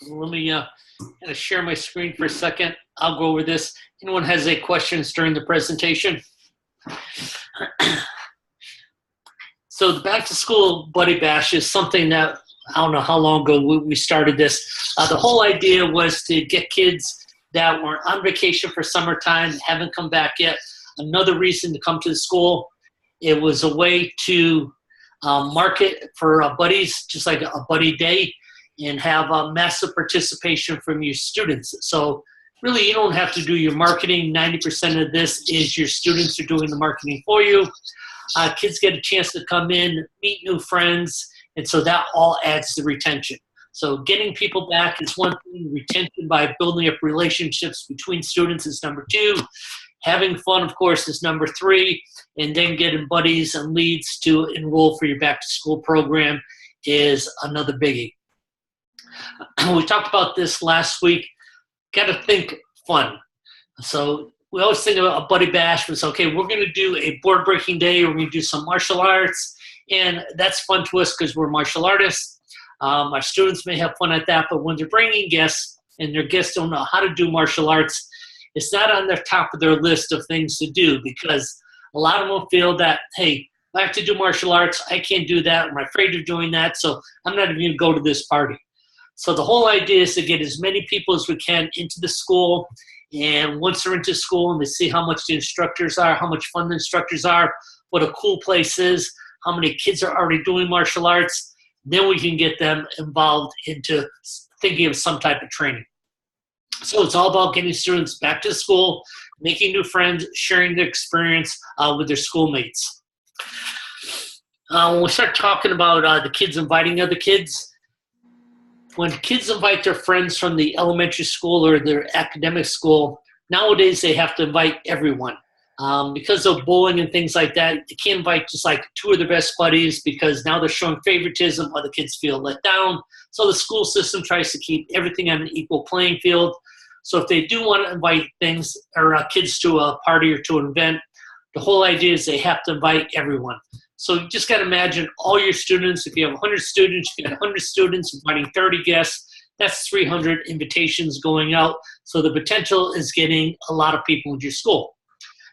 Let me kind of share my screen for a second. I'll go over this. Anyone has any questions during the presentation? So the Back to School Buddy Bash is something that, I don't know how long ago we started this. The whole idea was to get kids that were on vacation for summertime, haven't come back yet, another reason to come to the school. It was a way to market for buddies, just like a buddy day, and have a massive participation from your students. So really, you don't have to do your marketing. 90% of this is your students are doing the marketing for you. Kids get a chance to come in, meet new friends, and so that all adds to retention. So getting people back is one thing. Retention by building up relationships between students is number two. Having fun, of course, is number three. And then getting buddies and leads to enroll for your back-to-school program is another biggie. We talked about this last week. Got to think fun. So we always think about a buddy bash was, okay, we're going to do a board breaking day. We're going to do some martial arts. And that's fun to us because we're martial artists. Our students may have fun at that, but when they're bringing guests and their guests don't know how to do martial arts, it's not on the top of their list of things to do because a lot of them feel that, hey, I have to do martial arts. I can't do that. I'm afraid of doing that, so I'm not even going to go to this party. So the whole idea is to get as many people as we can into the school. And once they're into school and they see how much the instructors are, how much fun the instructors are, what a cool place is, how many kids are already doing martial arts, then we can get them involved into thinking of some type of training. So it's all about getting students back to school, making new friends, sharing their experience with their schoolmates. When we start talking about the kids inviting other kids, when kids invite their friends from the elementary school or their academic school, nowadays they have to invite everyone. Because of bullying and things like that, they can't invite just like two of their best buddies because now they're showing favoritism, other kids feel let down. So the school system tries to keep everything on an equal playing field. So if they do want to invite things or kids to a party or to an event, the whole idea is they have to invite everyone. So you just got to imagine all your students. If you have 100 students, you got 100 students inviting 30 guests. That's 300 invitations going out. So the potential is getting a lot of people into your school.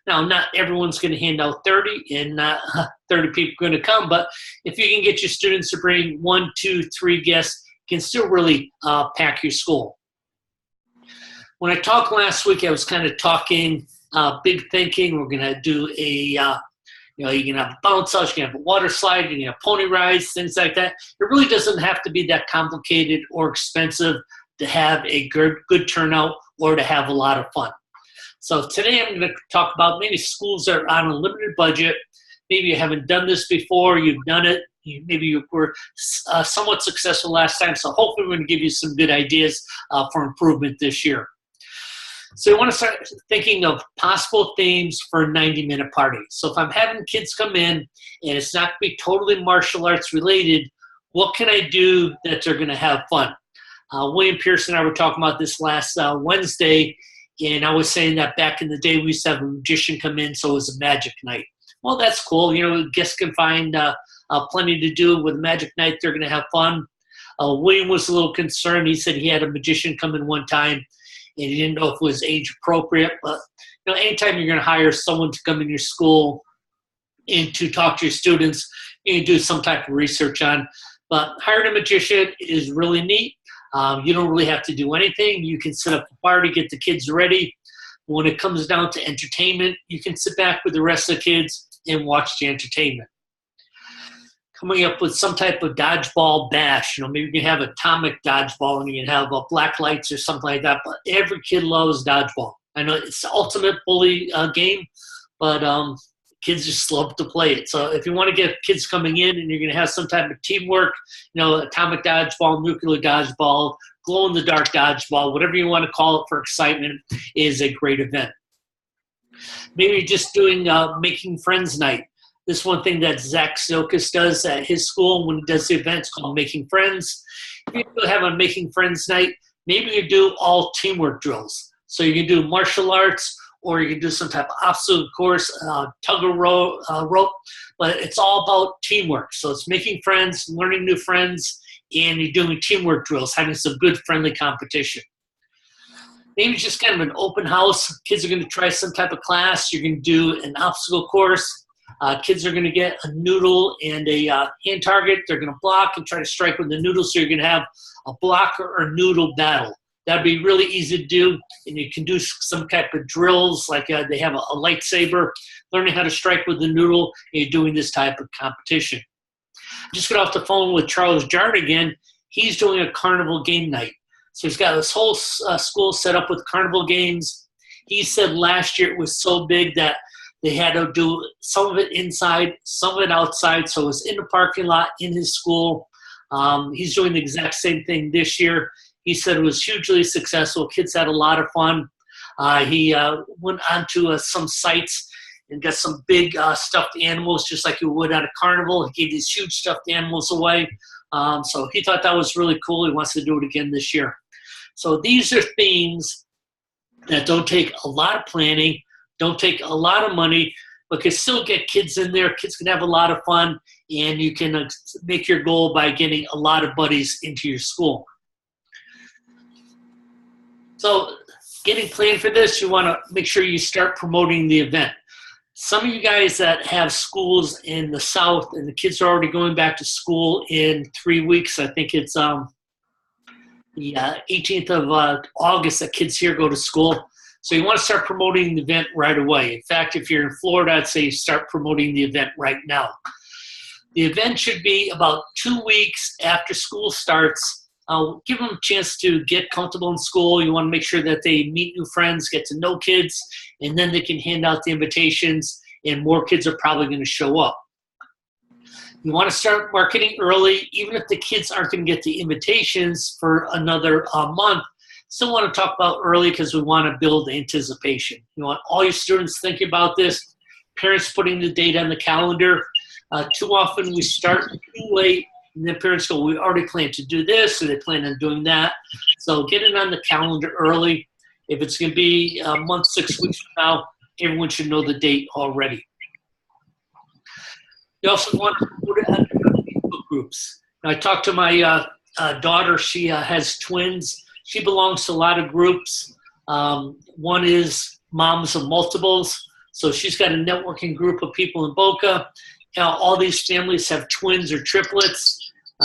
Now, not everyone's going to hand out 30 and not 30 people are going to come, but if you can get your students to bring 1, 2, 3 guests, you can still really pack your school. When I talked last week, I was kind of talking big thinking. We're going to do a, you can have a bounce house, you can have a water slide, you can have pony rides, things like that. It really doesn't have to be that complicated or expensive to have a good turnout or to have a lot of fun. So today I'm going to talk about maybe schools that are on a limited budget. Maybe you haven't done this before, you've done it. Maybe you were somewhat successful last time. So hopefully we're going to give you some good ideas for improvement this year. So you want to start thinking of possible themes for a 90-minute party. So if I'm having kids come in and it's not going to be totally martial arts related, what can I do that they're going to have fun? William Pierce and I were talking about this last Wednesday, and I was saying that back in the day we used to have a magician come in, so it was a magic night. Well, that's cool. Guests can find plenty to do with magic night. They're going to have fun. William was a little concerned. He said he had a magician come in one time, and he didn't know if it was age appropriate. But anytime you're going to hire someone to come in your school and to talk to your students, you can do some type of research on. But hiring a magician is really neat. You don't really have to do anything. You can set up a party, get the kids ready. When it comes down to entertainment, you can sit back with the rest of the kids and watch the entertainment. Coming up with some type of dodgeball bash. Maybe you can have atomic dodgeball and you can have black lights or something like that. But every kid loves dodgeball. I know it's the ultimate bully game, but kids just love to play it. So if you want to get kids coming in and you're going to have some type of teamwork, atomic dodgeball, nuclear dodgeball, glow-in-the-dark dodgeball, whatever you want to call it for excitement, is a great event. Maybe you're just doing Making Friends Night. This is one thing that Zach Silkus does at his school when he does the events called Making Friends. If you have a Making Friends Night, maybe you do all teamwork drills. So you can do martial arts, or you can do some type of obstacle course, tug of rope, but it's all about teamwork. So it's making friends, learning new friends, and you're doing teamwork drills, having some good friendly competition. Maybe just kind of an open house. Kids are going to try some type of class. You're going to do an obstacle course. Kids are going to get a noodle and a hand target. They're going to block and try to strike with the noodle, so you're going to have a blocker or noodle battle. That'd be really easy to do, and you can do some type of drills, like they have a lightsaber, learning how to strike with the noodle, and you're doing this type of competition. Just got off the phone with Charles Jard again. He's doing a carnival game night. So he's got this whole school set up with carnival games. He said last year it was so big that they had to do some of it inside, some of it outside. So it was in the parking lot in his school. He's doing the exact same thing this year. He said it was hugely successful. Kids had a lot of fun. He went onto some sites and got some big stuffed animals, just like you would at a carnival. He gave these huge stuffed animals away. So he thought that was really cool. He wants to do it again this year. So these are things that don't take a lot of planning, don't take a lot of money, but can still get kids in there. Kids can have a lot of fun, and you can make your goal by getting a lot of buddies into your school. So getting planned for this, you want to make sure you start promoting the event. Some of you guys that have schools in the South and the kids are already going back to school in 3 weeks, I think it's the 18th of August that kids here go to school. So you want to start promoting the event right away. In fact, if you're in Florida, I'd say start promoting the event right now. The event should be about 2 weeks after school starts. Give them a chance to get comfortable in school. You want to make sure that they meet new friends, get to know kids, and then they can hand out the invitations, and more kids are probably going to show up. You want to start marketing early, even if the kids aren't going to get the invitations for another month. Still want to talk about early because we want to build anticipation. You want all your students thinking about this, parents putting the date on the calendar. Too often we start too late, and then parents go, we already planned to do this, so they plan on doing that. So get it on the calendar early. If it's going to be a month, 6 weeks from now, everyone should know the date already. You also want to put it on Facebook groups. Now, I talked to my daughter. She has twins. She belongs to a lot of groups. One is Moms of Multiples. So she's got a networking group of people in Boca. All these families have twins or triplets.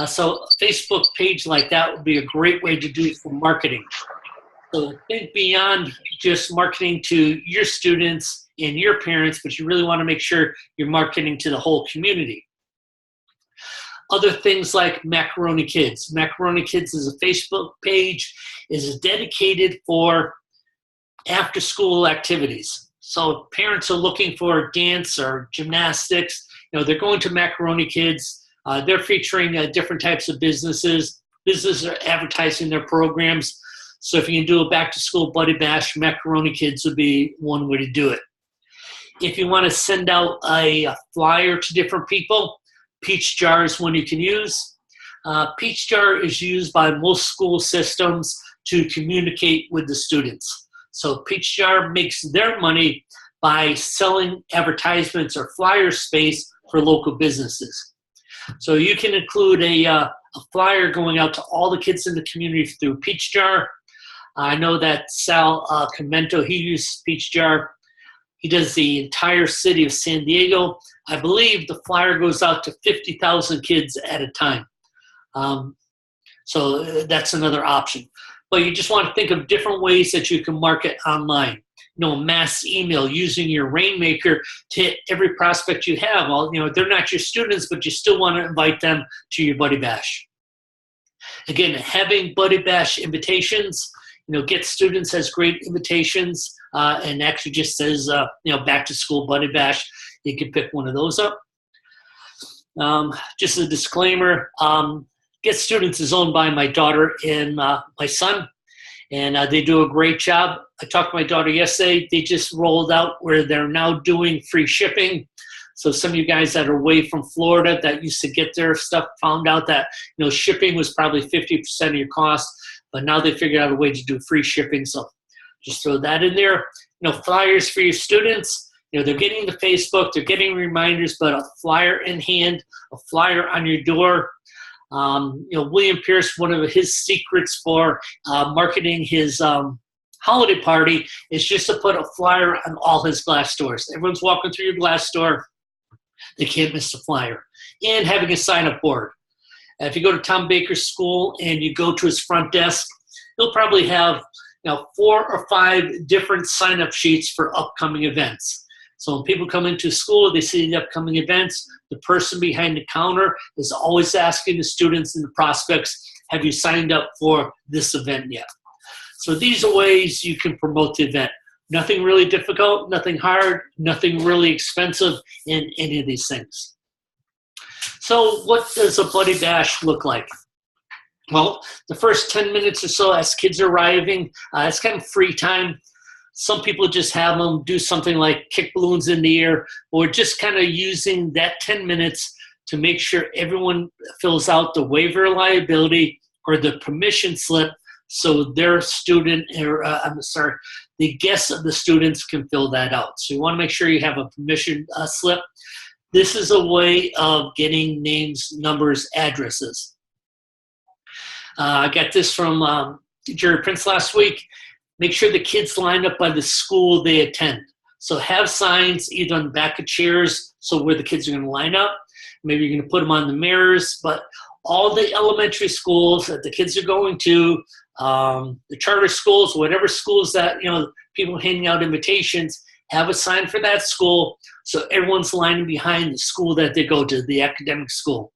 So a Facebook page like that would be a great way to do for marketing. So think beyond just marketing to your students and your parents, but you really want to make sure you're marketing to the whole community. Other things like Macaroni Kids. Macaroni Kids is a Facebook page, is dedicated for after-school activities. So if parents are looking for dance or gymnastics, they're going to Macaroni Kids. They're featuring different types of businesses. Businesses are advertising their programs. So if you can do a back-to-school Buddy Bash, Macaroni Kids would be one way to do it. If you want to send out a flyer to different people, Peach Jar is one you can use. Peach Jar is used by most school systems to communicate with the students. So Peach Jar makes their money by selling advertisements or flyer space for local businesses. So you can include a flyer going out to all the kids in the community through Peach Jar. I know that Sal Commento, he uses Peach Jar. He does the entire city of San Diego. I believe the flyer goes out to 50,000 kids at a time. So that's another option. But you just want to think of different ways that you can market online. Mass email, using your Rainmaker to hit every prospect you have. They're not your students, but you still want to invite them to your Buddy Bash. Again, having Buddy Bash invitations, Get Students has great invitations and actually just says, back to school Buddy Bash. You can pick one of those up. Just a disclaimer, Get Students is owned by my daughter and my son, and they do a great job. I talked to my daughter yesterday. They just rolled out where they're now doing free shipping. So some of you guys that are away from Florida that used to get their stuff found out that shipping was probably 50% of your cost, but now they figured out a way to do free shipping. So just throw that in there. Flyers for your students. They're getting the Facebook, they're getting reminders, but a flyer in hand, a flyer on your door. William Pierce, one of his secrets for marketing his holiday party is just to put a flyer on all his glass doors. Everyone's walking through your glass door, they can't miss the flyer. And having a sign-up board. If you go to Tom Baker's school and you go to his front desk, he'll probably have 4 or 5 different sign-up sheets for upcoming events. So when people come into school, they see the upcoming events. The person behind the counter is always asking the students and the prospects, have you signed up for this event yet? So these are ways you can promote the event. Nothing really difficult, nothing hard, nothing really expensive in any of these things. So what does a Buddy Bash look like? Well, the first 10 minutes or so as kids are arriving, it's kind of free time. Some people just have them do something like kick balloons in the air, or just kind of using that 10 minutes to make sure everyone fills out the waiver of liability or the permission slip so their student, or the guests of the students can fill that out. So you want to make sure you have a permission slip. This is a way of getting names, numbers, addresses. I got this from Jerry Prince last week. Make sure the kids line up by the school they attend. So have signs either on the back of chairs, so where the kids are going to line up. Maybe you're going to put them on the mirrors, but all the elementary schools that the kids are going to, the charter schools, whatever schools that, people handing out invitations, have a sign for that school so everyone's lining behind the school that they go to, the academic school.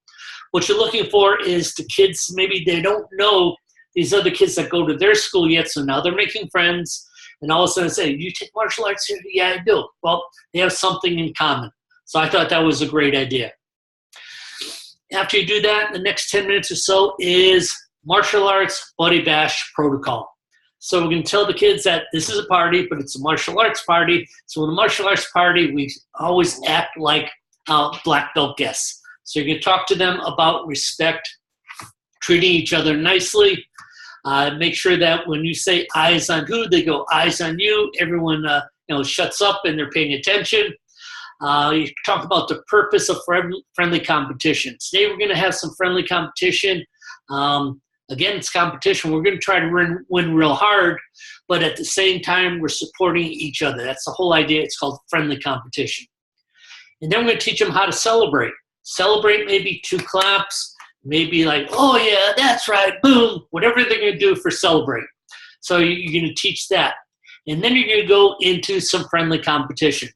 What you're looking for is the kids, maybe they don't know these other kids that go to their school yet, so now they're making friends, and all of a sudden say, you take martial arts here? Yeah, I do. Well, they have something in common. So I thought that was a great idea. After you do that, the next 10 minutes or so is martial arts Buddy Bash protocol. So we're going to tell the kids that this is a party, but it's a martial arts party. So in a martial arts party, we always act like black belt guests. So you're going to talk to them about respect, treating each other nicely. Make sure that when you say eyes on who, they go eyes on you. Everyone shuts up and they're paying attention. You talk about the purpose of friendly competition. Today we're going to have some friendly competition. Again, it's competition. We're going to try to win real hard, but at the same time, we're supporting each other. That's the whole idea. It's called friendly competition. And then we're going to teach them how to celebrate. Celebrate maybe 2 claps, maybe like, oh yeah, that's right, boom, whatever they're going to do for celebrate. So you're going to teach that. And then you're going to go into some friendly competition.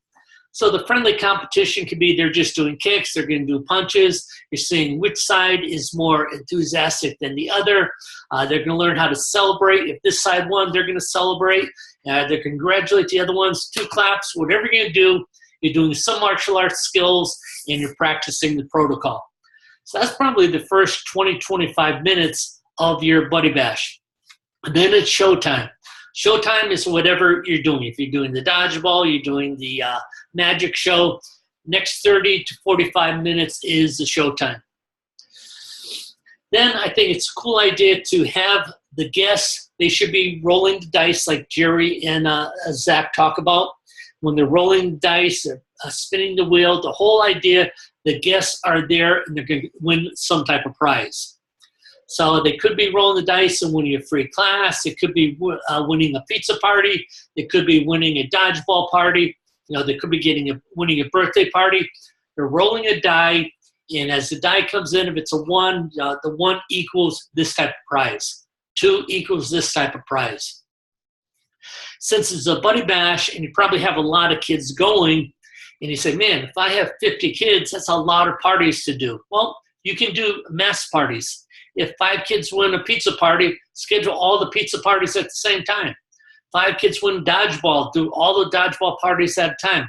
So the friendly competition could be they're just doing kicks, they're going to do punches. You're seeing which side is more enthusiastic than the other. They're going to learn how to celebrate. If this side won, they're going to celebrate. They congratulate the other ones, 2 claps, whatever you're going to do. You're doing some martial arts skills and you're practicing the protocol. So that's probably the first 20, 25 minutes of your Buddy Bash. And then it's showtime. Showtime is whatever you're doing. If you're doing the dodgeball, you're doing the magic show, next 30 to 45 minutes is the showtime. Then I think it's a cool idea to have the guests, they should be rolling the dice like Jerry and Zach talk about. When they're rolling the dice, spinning the wheel, the whole idea, the guests are there and they're going to win some type of prize. So they could be rolling the dice and winning a free class. It could be winning a pizza party. It could be winning a dodgeball party. They could be winning a birthday party. They're rolling a die, and as the die comes in, if it's a 1, the 1 equals this type of prize. 2 equals this type of prize. Since it's a Buddy Bash, and you probably have a lot of kids going, and you say, man, if I have 50 kids, that's a lot of parties to do. Well, you can do mass parties. If 5 kids win a pizza party, schedule all the pizza parties at the same time. 5 kids win dodgeball, do all the dodgeball parties at a time.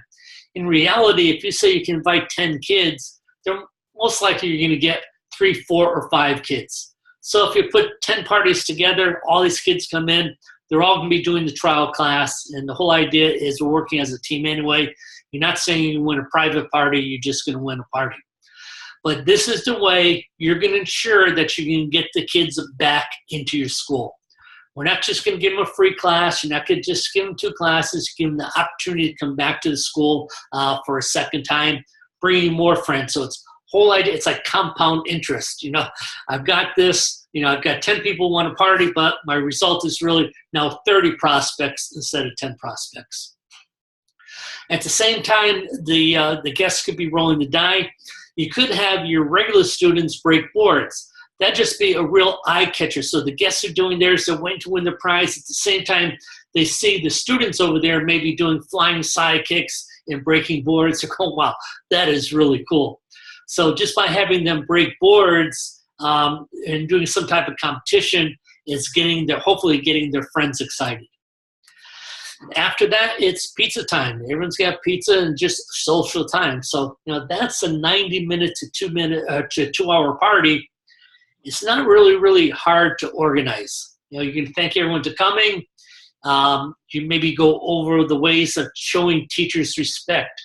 In reality, if you say you can invite 10 kids, they're most likely you're going to get 3, 4, or 5 kids. So if you put 10 parties together, all these kids come in, they're all going to be doing the trial class, and the whole idea is we're working as a team anyway. You're not saying you win a private party, you're just going to win a party. But this is the way you're going to ensure that you can get the kids back into your school. We're not just going to give them a free class. You're not going to just give them 2 classes. Give them the opportunity to come back to the school for a second time, bringing more friends. So it's whole idea, it's like compound interest. I've got this, I've got 10 people who want to party, but my result is really now 30 prospects instead of 10 prospects. At the same time, the guests could be rolling the die. You could have your regular students break boards. That'd just be a real eye catcher. So the guests are doing theirs, they're waiting to win the prize. At the same time, they see the students over there maybe doing flying sidekicks and breaking boards. They're going, wow, that is really cool. So just by having them break boards and doing some type of competition is hopefully getting their friends excited. After that, it's pizza time. Everyone's got pizza and just social time. So, that's a 90-minute to 2-hour party. It's not really, really hard to organize. You can thank everyone for coming. You maybe go over the ways of showing teachers respect.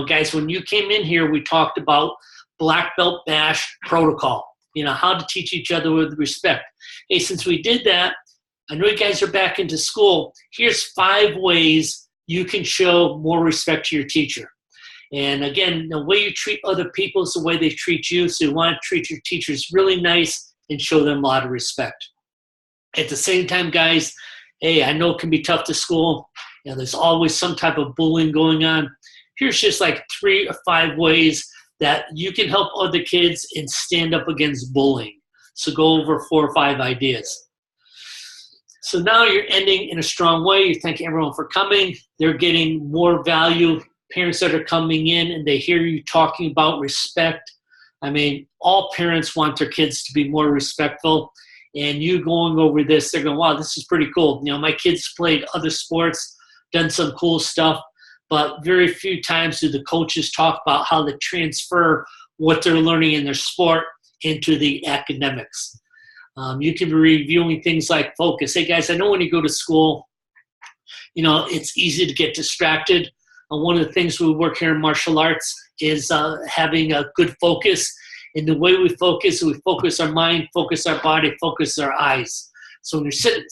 Guys, when you came in here, we talked about Black Belt Bash protocol, how to teach each other with respect. Hey, since we did that, I know you guys are back into school. Here's 5 ways you can show more respect to your teacher. And again, the way you treat other people is the way they treat you. So you want to treat your teachers really nice and show them a lot of respect. At the same time, guys, hey, I know it can be tough to school. There's always some type of bullying going on. Here's just like 3 or 5 ways that you can help other kids and stand up against bullying. So go over 4 or 5 ideas. So now you're ending in a strong way. You thank everyone for coming. They're getting more value. Parents that are coming in and they hear you talking about respect. I mean, all parents want their kids to be more respectful. And you going over this, they're going, wow, this is pretty cool. My kids played other sports, done some cool stuff, but very few times do the coaches talk about how they transfer what they're learning in their sport into the academics. You can be reviewing things like focus. Hey, guys, I know when you go to school, it's easy to get distracted. One of the things we work here in martial arts is having a good focus. And the way we focus our mind, focus our body, focus our eyes. So when you're sitting,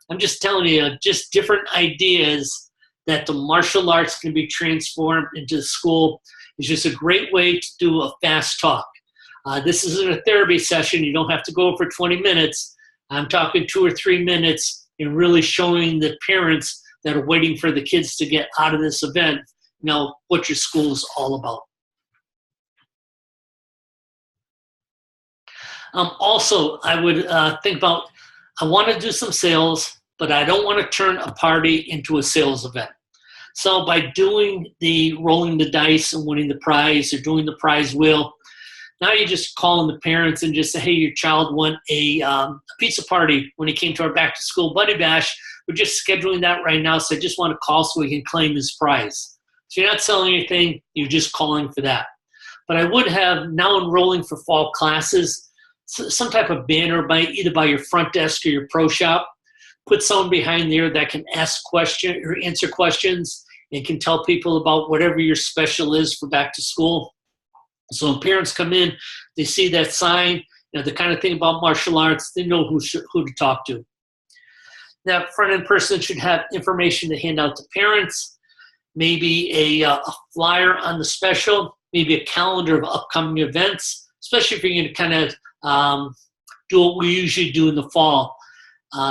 I'm just telling you, just different ideas that the martial arts can be transformed into the school is just a great way to do a fast talk. This isn't a therapy session. You don't have to go for 20 minutes. I'm talking 2 or 3 minutes and really showing the parents that are waiting for the kids to get out of this event, what your school is all about. Also, I would think about, I want to do some sales, but I don't want to turn a party into a sales event. So by doing the rolling the dice and winning the prize or doing the prize wheel, now you just call in the parents and just say, hey, your child won a pizza party when he came to our back to school buddy bash. We're just scheduling that right now, so I just want to call so we can claim his prize. So you're not selling anything, you're just calling for that. But I would have now enrolling for fall classes, some type of banner either by your front desk or your pro shop. Put someone behind there that can ask questions or answer questions and can tell people about whatever your special is for back to school. So when parents come in, they see that sign, the kind of thing about martial arts, they know who to talk to. That front-end person should have information to hand out to parents, maybe a flyer on the special, maybe a calendar of upcoming events, especially if you're going to kind of do what we usually do in the fall.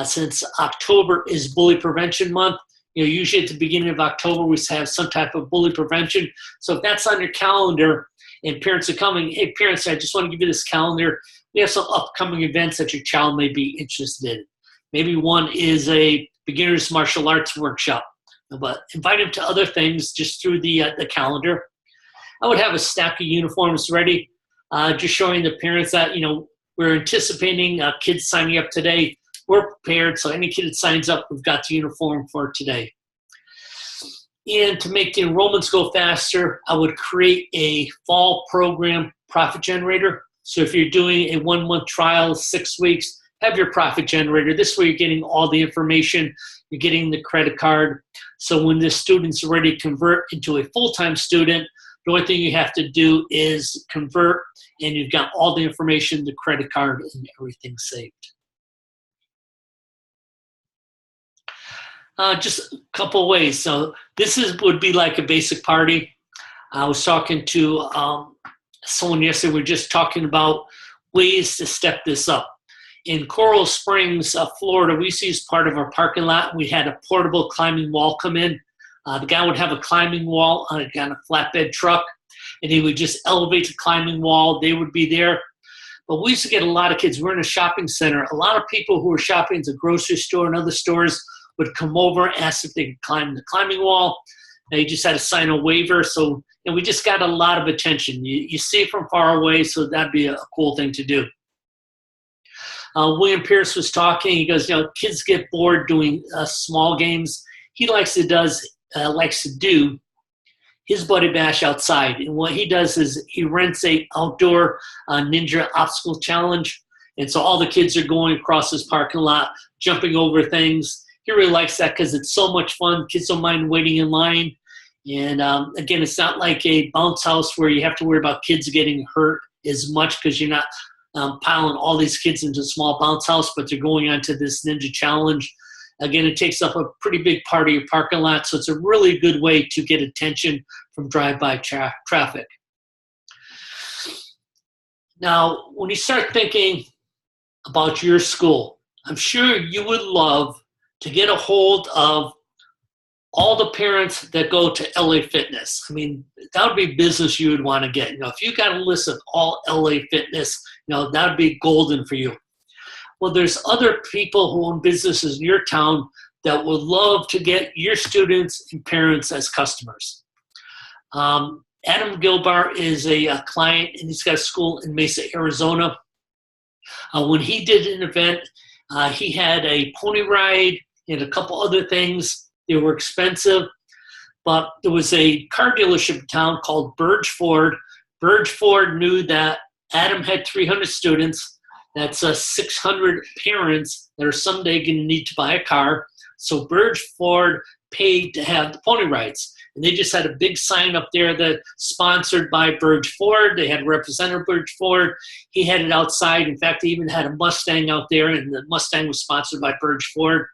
Since October is Bully Prevention Month, usually at the beginning of October we have some type of bully prevention. So if that's on your calendar, and parents are coming, hey, parents, I just want to give you this calendar. We have some upcoming events that your child may be interested in. Maybe one is a beginner's martial arts workshop, but invite them to other things just through the calendar. I would have a stack of uniforms ready, just showing the parents that, we're anticipating kids signing up today. We're prepared, so any kid that signs up, we've got the uniform for today. And to make the enrollments go faster, I would create a fall program profit generator. So if you're doing a 1-month trial, 6 weeks, have your profit generator. This way you're getting all the information, you're getting the credit card. So when the student's ready to convert into a full-time student, the only thing you have to do is convert, and you've got all the information, the credit card, and everything saved. Just a couple of ways. So this would be like a basic party. I was talking to someone yesterday, we were just talking about ways to step this up. In Coral Springs, Florida, we used to use part of our parking lot. We had a portable climbing wall come in. The guy would have a climbing wall on a flatbed truck, and he would just elevate the climbing wall. They would be there. But we used to get a lot of kids. We're in a shopping center. A lot of people who were shopping at the grocery store and other stores would come over and ask if they could climb the climbing wall. They just had to sign a waiver. So we just got a lot of attention. You see it from far away, so that'd be a cool thing to do. William Pierce was talking. He goes, kids get bored doing small games. He likes to do his Buddy Bash outside. And what he does is he rents a outdoor ninja obstacle challenge. And so all the kids are going across this parking lot, jumping over things. He really likes that because it's so much fun. Kids don't mind waiting in line. And again, it's not like a bounce house where you have to worry about kids getting hurt as much because you're not piling all these kids into a small bounce house, but they're going onto this ninja challenge. Again, it takes up a pretty big part of your parking lot, so it's a really good way to get attention from drive-by traffic. Now, when you start thinking about your school, I'm sure you would love to get a hold of all the parents that go to LA Fitness. I mean, that would be business you would want to get. If you got a list of all LA Fitness, that would be golden for you. Well, there's other people who own businesses in your town that would love to get your students and parents as customers. Adam Gilbar is a client, and he's got a school in Mesa, Arizona. When he did an event, he had a pony ride and a couple other things. They were expensive, but there was a car dealership in town called Burge Ford. Burge Ford knew that Adam had 300 students. That's 600 parents that are someday going to need to buy a car. So Burge Ford paid to have the pony rides. And they just had a big sign up there that sponsored by Burge Ford. They had Representative Burge Ford. He had it outside. In fact, he even had a Mustang out there, and the Mustang was sponsored by Burge Ford.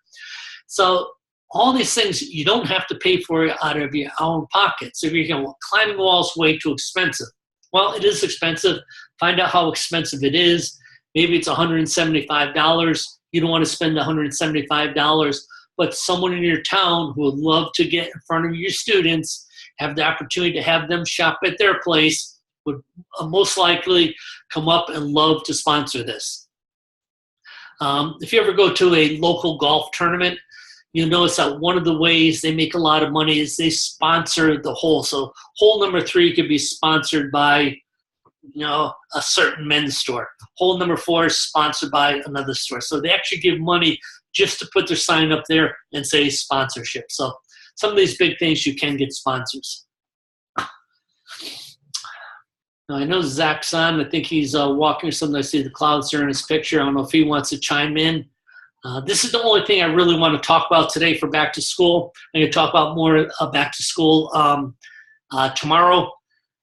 So all these things you don't have to pay for out of your own pocket. So if you're going, climbing walls way too expensive. Well, it is expensive. Find out how expensive it is. Maybe it's $175. You don't want to spend $175, but someone in your town who would love to get in front of your students, have the opportunity to have them shop at their place, would most likely come up and love to sponsor this. If you ever go to a local golf tournament, you'll notice that one of the ways they make a lot of money is they sponsor the hole. So hole number 3 could be sponsored by a certain men's store. Hole number 4 is sponsored by another store. So they actually give money just to put their sign up there and say sponsorship. So some of these big things you can get sponsors. Now I know Zach's on. I think he's walking or something. I see the clouds there in his picture. I don't know if he wants to chime in. This is the only thing I really want to talk about today for back to school. I'm going to talk about more back to school tomorrow.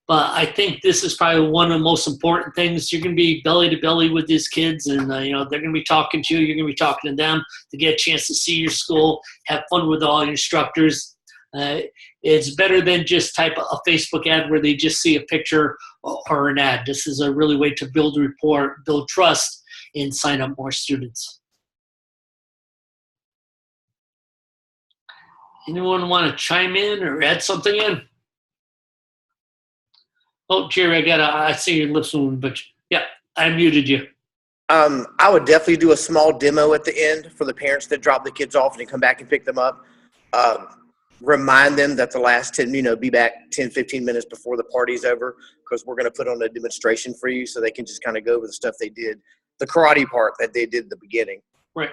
But I think this is probably one of the most important things. You're going to be belly to belly with these kids, and they're going to be talking to you. You're going to be talking to them to get a chance to see your school, have fun with all your instructors. It's better than just type a Facebook ad where they just see a picture or an ad. This is a really way to build a rapport, build trust, and sign up more students. Anyone want to chime in or add something in? Oh, Jerry, I see your lips moving, but yeah, I muted you. I would definitely do a small demo at the end for the parents that drop the kids off and then come back and pick them up. Remind them that the last 10, be back 10, 15 minutes before the party's over, because we're going to put on a demonstration for you so they can just kind of go over the stuff they did, the karate part that they did at the beginning. Right.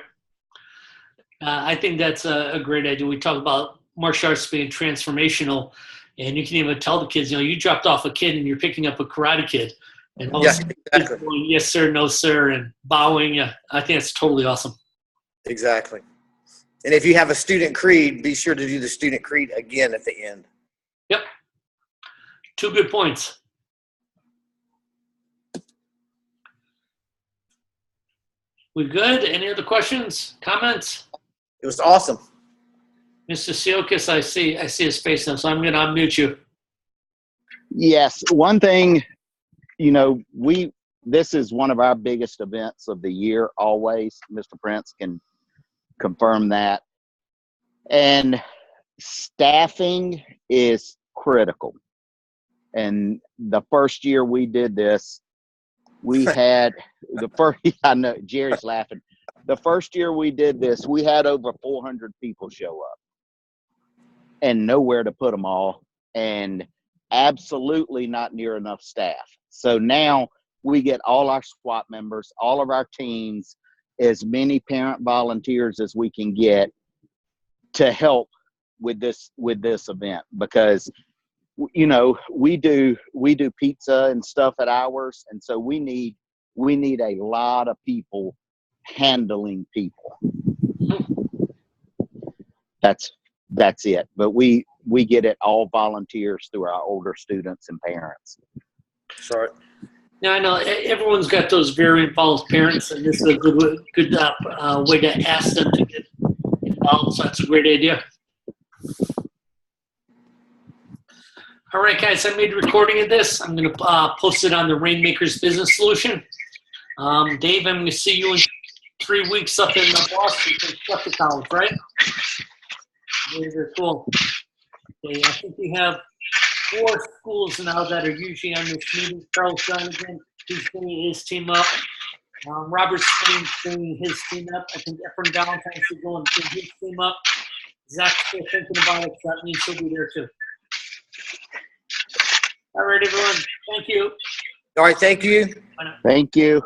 I think that's a great idea. We talk about martial arts being transformational. And you can even tell the kids, you dropped off a kid and you're picking up a karate kid. And exactly. Going, yes, sir, no, sir, and bowing. I think it's totally awesome. Exactly. And if you have a student creed, be sure to do the student creed again at the end. Yep. 2 good points. We good? Any other questions, comments? It was awesome. Mr. Siokas, I see his face now, so I'm going to unmute you. Yes. One thing you know, this is one of our biggest events of the year always. Mr. Prince can confirm that. And staffing is critical. And the first year we did this, we had I know Jerry's laughing. The first year we did this, we had over 400 people show up and nowhere to put them all, and absolutely not near enough staff. So now we get all our SWAT members, all of our teams, as many parent volunteers as we can get to help with this event, because you know, we do pizza and stuff at ours, and so we need a lot of people handling people. That's it. But we get it all volunteers through our older students and parents. Sorry. Now, I know everyone's got those very involved parents, and this is a good way to ask them to get involved. So that's a great idea. All right, guys, I made a recording of this. I'm going to post it on the Rainmakers Business Solution. Dave, I'm going to see you in 3 weeks up in Boston for the college, right? Very, very cool. Okay, I think we have 4 schools now that are usually on this meeting. Charles Donovan, he's bringing his team up. Robert Spain's bringing his team up. I think Efren Valentine should go and bring his team up. Zach's still thinking about it, so that means he'll be there too. All right, everyone. Thank you. All right, thank you. Thank you.